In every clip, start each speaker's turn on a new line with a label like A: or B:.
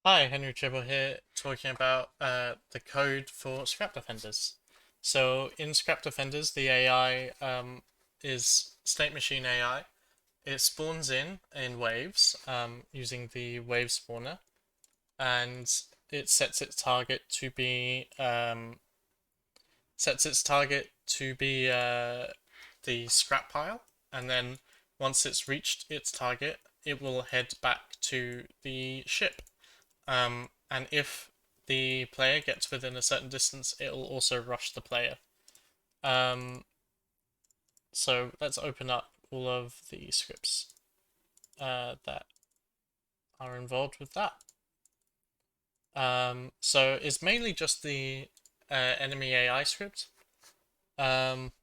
A: Hi, Henry Tribble here, talking about the code for Scrap Defenders. So in Scrap Defenders, the AI is State Machine AI. It spawns in waves using the wave spawner, and it sets its target to be the scrap pile, and then once it's reached its target, it will head back to the ship. And if the player gets within a certain distance, it'll also rush the player. Um, so let's open up all of the scripts that are involved with that. So it's mainly just the enemy AI script um,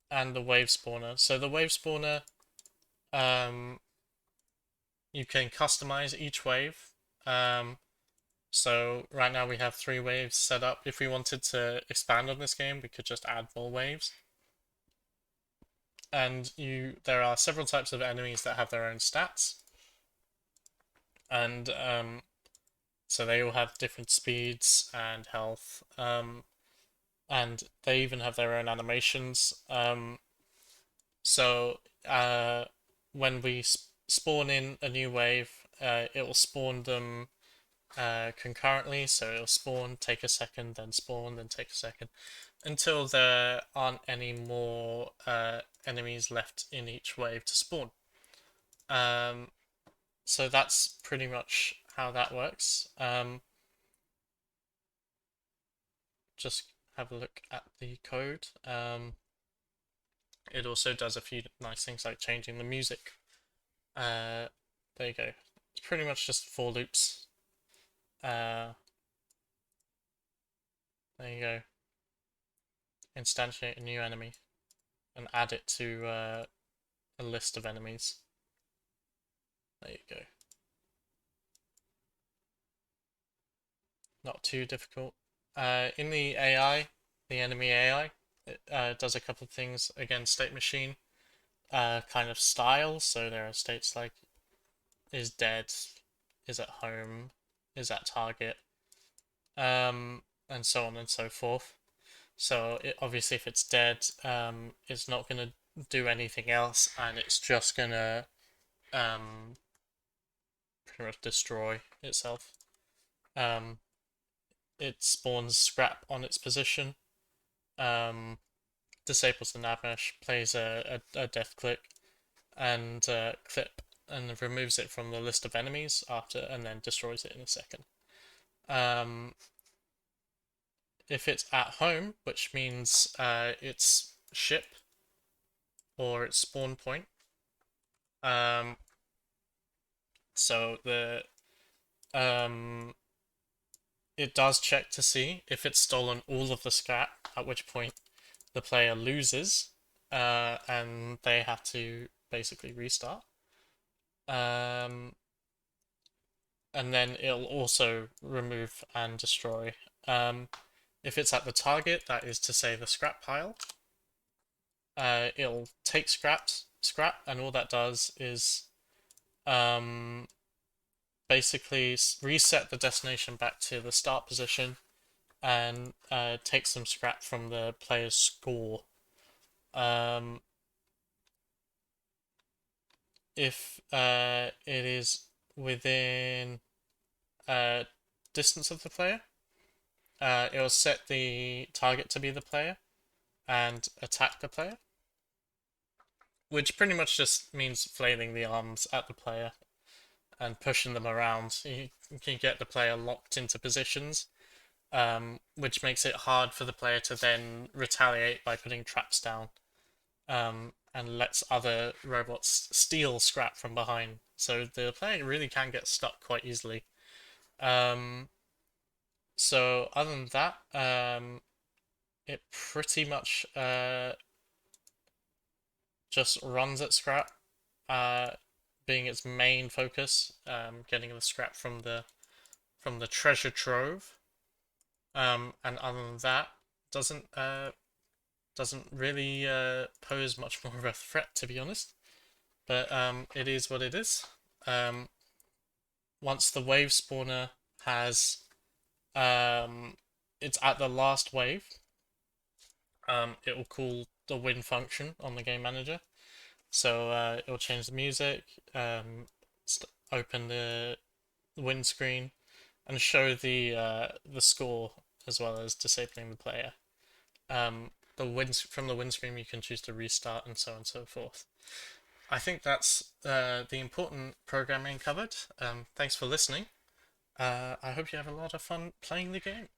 A: and the wave spawner. So the wave spawner, um, you can customize each wave. Um, So right now we have 3 waves set up. If we wanted to expand on this game, we could just add more waves. And there are several types of enemies that have their own stats. And so they all have different speeds and health. And they even have their own animations. So when we spawn in a new wave, it will spawn them concurrently. So it'll spawn, take a second, then spawn, then take a second, until there aren't any more enemies left in each wave to spawn. Um, so that's pretty much how that works. Just have a look at the code. It also does a few nice things like changing the music. There you go. It's pretty much just for loops. Uh, there you go. Instantiate a new enemy and add it to a list of enemies. There you go. Not too difficult. In the AI, the enemy AI, it does a couple of things against State Machine kind of style. So there are states like is dead, is at home, is at target, and so on and so forth. So obviously, if it's dead, it's not going to do anything else, and it's just going to um, pretty much destroy itself. Um, it spawns scrap on its position. Um, Disables the nav mesh, plays a death click and clip, and removes it from the list of enemies after, and then destroys it in a second. Um, if it's at home, which means its ship or its spawn point, um, so the um, it does check to see if it's stolen all of the scrap, at which point the player loses, and they have to basically restart. Um, and then it'll also remove and destroy. If it's at the target, that is to say the scrap pile, it'll take scrap, and all that does is um, basically reset the destination back to the start position and take some scrap from the player's score. Um, if it is within distance of the player, it will set the target to be the player and attack the player, which pretty much just means flailing the arms at the player and pushing them around. You can get the player locked into positions, which makes it hard for the player to then retaliate by putting traps down, and lets other robots steal scrap from behind. So the player really can get stuck quite easily. Um, so other than that, it pretty much just runs at scrap, uh, being its main focus, getting the scrap from the treasure trove. And other than that, doesn't doesn't really pose much more of a threat, to be honest. But it is what it is. Um, Once the wave spawner has it's at the last wave. It will call the win function on the game manager. So it will change the music, open the win screen, and show the score as well as disabling the player. The wins from the win screen you can choose to restart and so on and so forth. I think that's the important programming covered. Thanks for listening. I hope you have a lot of fun playing the game.